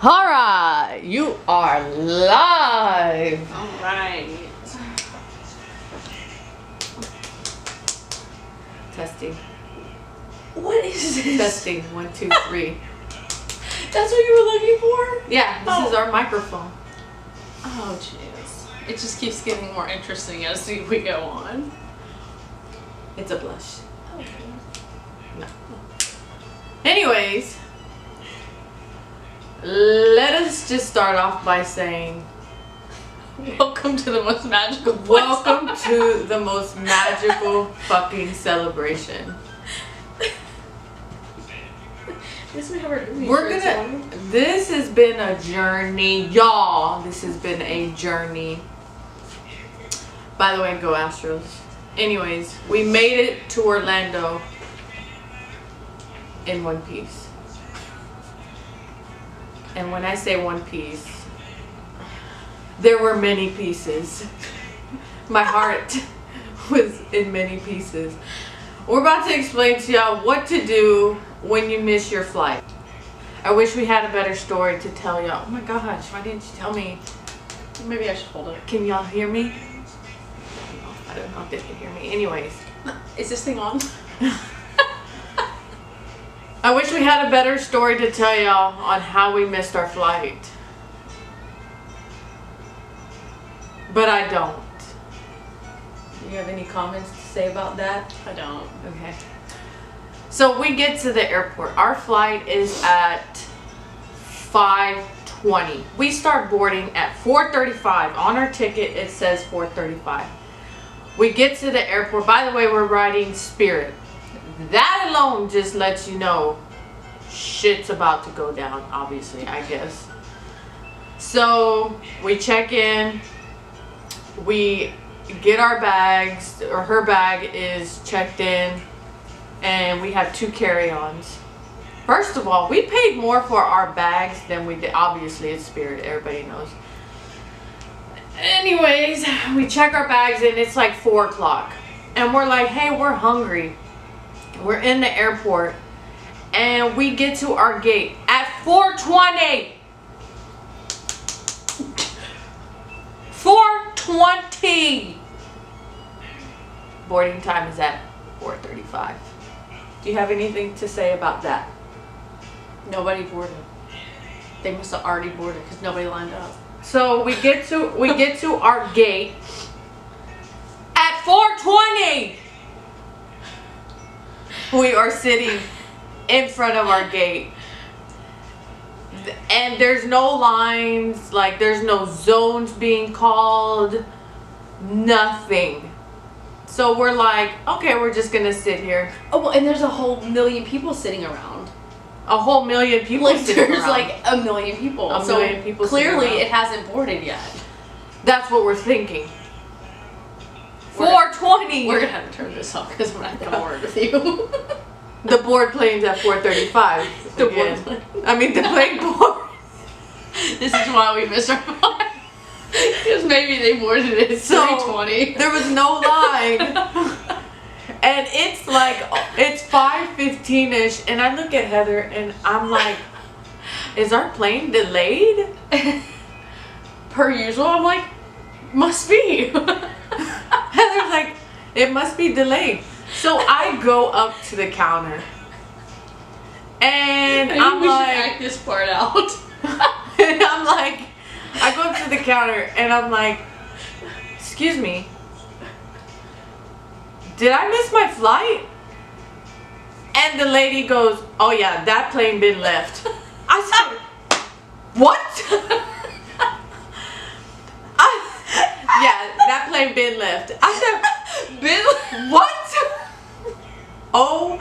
Alright, you are live. Alright. Testing. What is this? Testing. 1, 2, 3. That's what you were looking for? Yeah, this is our microphone. Oh, jeez. It just keeps getting more interesting as we go on. It's a blush. Okay. No. Anyways, let us just start off by saying Welcome to the most magical place. welcome to the most magical fucking celebration. This we have our Disney We're shirts gonna. on. This has been a journey, y'all. This has been a journey. By the way, go Astros. Anyways, we made it to Orlando in one piece. And when I say one piece, there were many pieces. My heart was in many pieces. We're about to explain to y'all what to do when you miss your flight. I wish we had a better story to tell y'all. Oh my gosh, why didn't you tell me? Maybe I should hold it. Can y'all hear me? I don't know if they can hear me. Anyways, Is this thing on? I wish we had a better story to tell y'all on how we missed our flight. But I don't. Do you have any comments to say about that? I don't. Okay. So we get to the airport. Our flight is at 5:20. We start boarding at 4:35. On our ticket it says 4:35. We get to the airport. By the way, we're riding Spirit. That alone just lets you know shit's about to go down, obviously, I guess. So we check in. We get our bags, or her bag is checked in, and we have 2 carry-ons. First of all, we paid more for our bags than we did. Obviously, it's Spirit, everybody knows. Anyways, we check our bags and it's like 4 o'clock. And we're like, hey, we're hungry. We're in the airport. And we get to our gate at 4:20. 4:20. Boarding time is at 4:35. Do you have anything to say about that? Nobody boarded. They must have already boarded because nobody lined up. So we get to our gate at 4:20. We are sitting in front of our gate. And there's no lines, like there's no zones being called, nothing. So we're like, okay, we're just gonna sit here. Oh, well, and there's a whole million people sitting around. A whole million people Like, sitting there's around. like a million people. A million people sitting Clearly, around. it hasn't boarded yet. That's what we're thinking. We're- 4:20. We're gonna have to turn this off because we're not gonna board with you. The board plane's at 4:35. The again. board I mean, the plane board. This is why we missed our flight. Because maybe they boarded it at So, 3:20. There was no line. And it's like, it's 5:15-ish. And I look at Heather and I'm like, is our plane delayed? Per usual, I'm like, must be. Heather's like, it must be delayed. So I go up to the counter. And Maybe I'm we should like, act this part out. and I'm like, I go up to the counter and I'm like, excuse me, did I miss my flight? And the lady goes, oh yeah, that plane been left. I said, what? Yeah, that plane been left. I said, what? Oh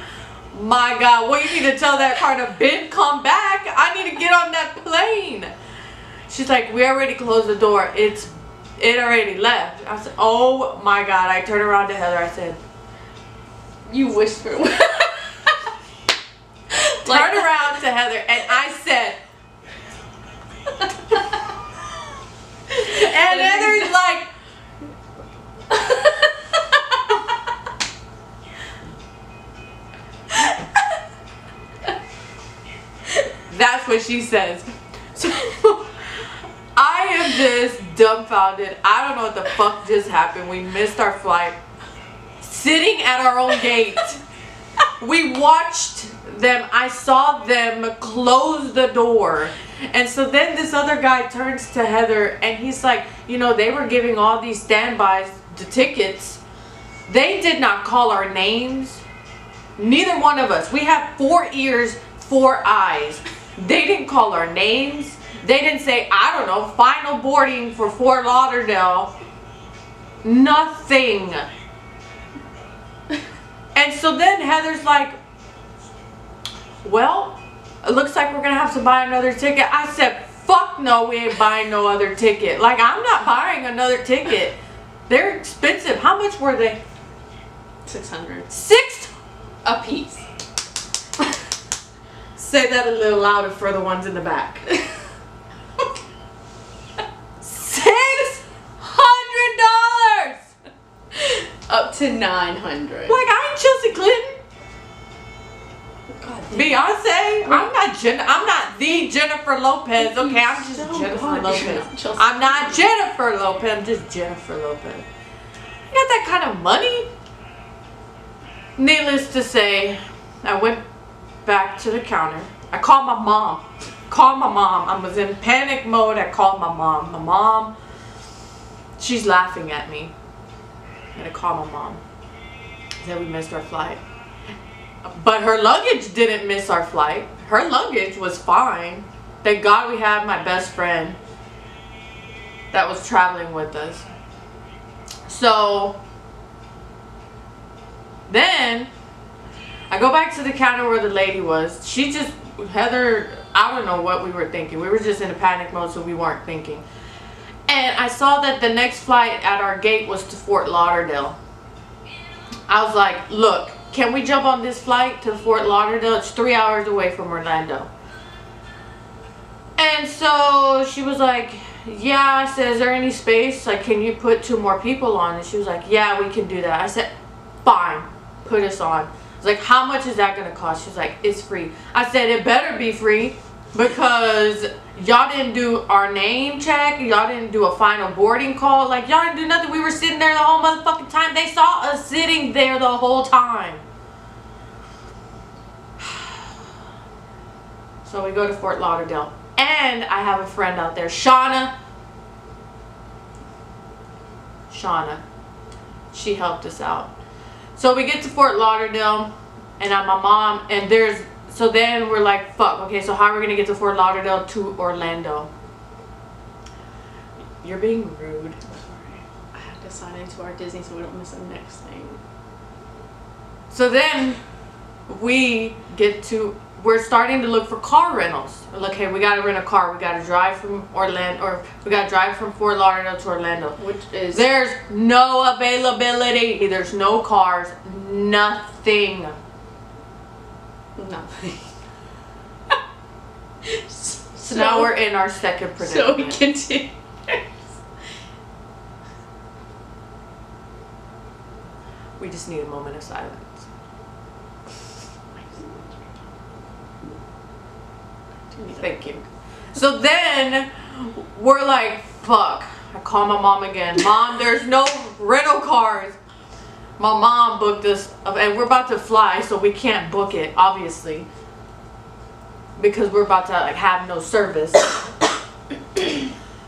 my God, what, you need to tell that car to Ben come back? I need to get on that plane. She's like, we already closed the door. It already left. I said, oh my God. I turned around to Heather. I said, You whisper. turn around to Heather and I said, and Heather's like, That's what she says. So I am just dumbfounded. I don't know what the fuck just happened. We missed our flight. Sitting at our own gate. We watched them. I saw them close the door. And so then this other guy turns to Heather and he's like, you know, they were giving all these standbys the tickets. They did not call our names. Neither one of us. We have 4 ears, 4 eyes. They didn't call our names. They didn't say, I don't know, final boarding for Fort Lauderdale. Nothing. And so then Heather's like, well, it looks like we're going to have to buy another ticket. I said, fuck no, we ain't buying no other ticket. Like, I'm not buying another ticket. They're expensive. How much were they? $600 Six? a piece. Say that a little louder for the ones in the back. $600! Up to $900. Like, I ain't Chelsea Clinton. God damn. Beyonce. I'm not the Jennifer Lopez. Okay, I'm just So Jennifer God, Lopez. you're not Chelsea I'm not Jennifer Lopez. I'm just Jennifer Lopez. You got that kind of money? Needless to say, I went back to the counter. I called my mom. I was in panic mode. I called my mom. My mom, she's laughing at me. I'm gonna call my mom. Said we missed our flight. But her luggage didn't miss our flight. Her luggage was fine. Thank God we had my best friend that was traveling with us. So then I go back to the counter where the lady was. She just, Heather, I don't know what we were thinking. We were just in a panic mode, so we weren't thinking. And I saw that the next flight at our gate was to Fort Lauderdale. I was like, look, can we jump on this flight to Fort Lauderdale? It's 3 hours away from Orlando. And so she was like, yeah. I said, is there any space? Like, can you put 2 more people on? And she was like, yeah, we can do that. I said, fine, put us on. I was like, how much is that going to cost? She was like, it's free. I said, it better be free because y'all didn't do our name check. Y'all didn't do a final boarding call. Like, y'all didn't do nothing. We were sitting there the whole motherfucking time. They saw us sitting there the whole time. So we go to Fort Lauderdale. And I have a friend out there, Shauna. She helped us out. So we get to Fort Lauderdale, and I'm my mom, and so then we're like, fuck, okay, so how are we going to get to Fort Lauderdale to Orlando? You're being rude. Sorry. I have to sign into our Disney so we don't miss the next thing. So then we're starting to look for car rentals. We're like, hey, we got to rent a car. We got to drive from Orlando, or we got to drive from Fort Lauderdale to Orlando. There's no availability. There's no cars. Nothing. So now we're in our second predicament. So we continue. We just need a moment of silence. Thank you. So then we're like, fuck. I call my mom again. Mom, there's no rental cars. My mom booked us, and we're about to fly, so we can't book it, obviously, because we're about to like have no service.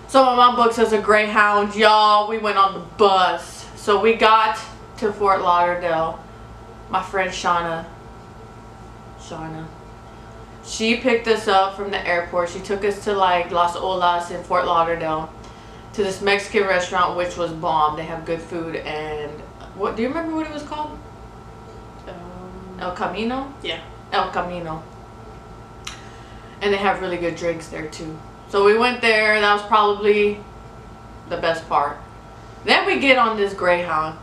So my mom books us a Greyhound, y'all. We went on the bus. So we got to Fort Lauderdale. My friend Shauna, she picked us up from the airport. She took us to like Las Olas in Fort Lauderdale to this Mexican restaurant, which was bomb. They have good food. And what do you remember what it was called? El Camino? Yeah. El Camino. And they have really good drinks there too. So we went there. That was probably the best part. Then we get on this Greyhound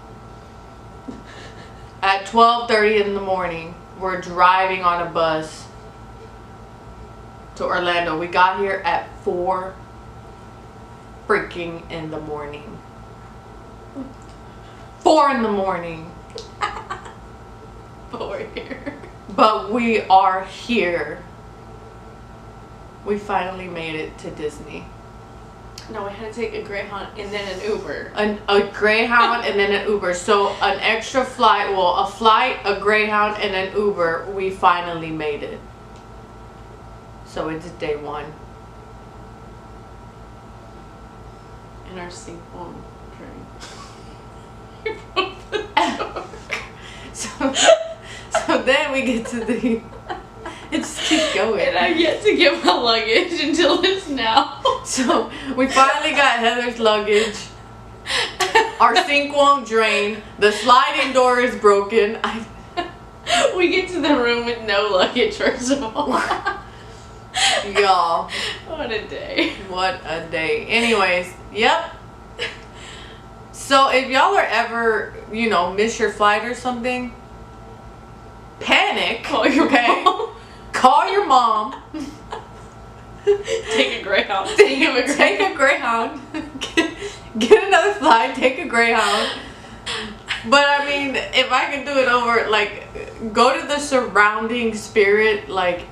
at 12:30 in the morning. We're driving on a bus to Orlando. We got here at 4 freaking in the morning. 4 in the morning. But we're here. But we are here. we finally made it to Disney. No, we had to take a Greyhound and then an Uber. A Greyhound and then an Uber. So an extra flight, well, a flight, a Greyhound, and an Uber. We finally made it. So it's day one. In our sequel drink. So then we get to the. It just keeps going. And I've yet to get my luggage until it's now. So we finally got Heather's luggage. Our sink won't drain. The sliding door is broken. We get to the room with no luggage, first of all. Y'all. What a day. What a day. Anyways, yep. So if y'all are ever, miss your flight or something, panic. Call your mom. Call your mom. Take a Greyhound. Take a Greyhound. Get another flight. Take a Greyhound. But I mean, if I could do it over, like, go to the surrounding Spirit, like,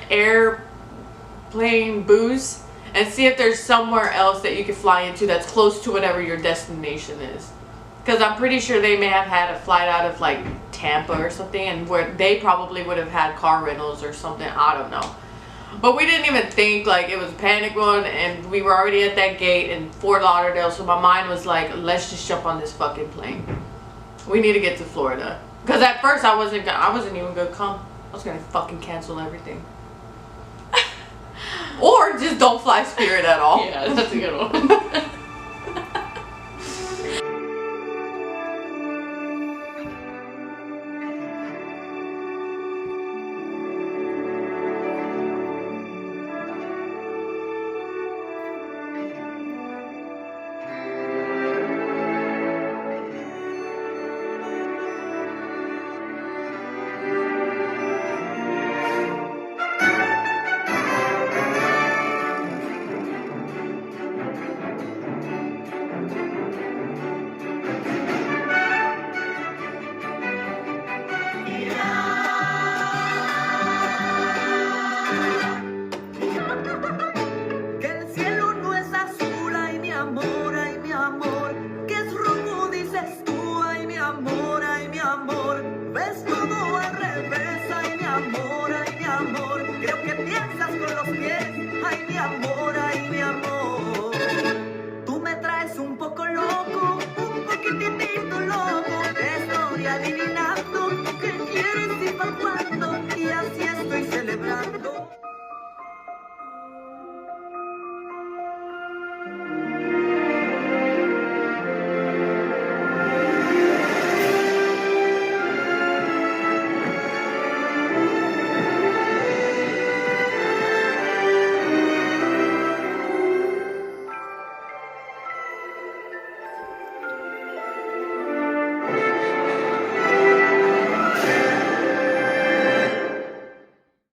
airplane booths, and see if there's somewhere else that you could fly into that's close to whatever your destination is. Because I'm pretty sure they may have had a flight out of, like, Tampa or something, and where they probably would have had car rentals or something. I don't know. But we didn't even think, like, it was panic mode, and we were already at that gate in Fort Lauderdale, so my mind was like, let's just jump on this fucking plane. We need to get to Florida. Because at first I wasn't even gonna come. I was gonna fucking cancel everything. Or just don't fly Spirit at all. Yeah, that's a good one.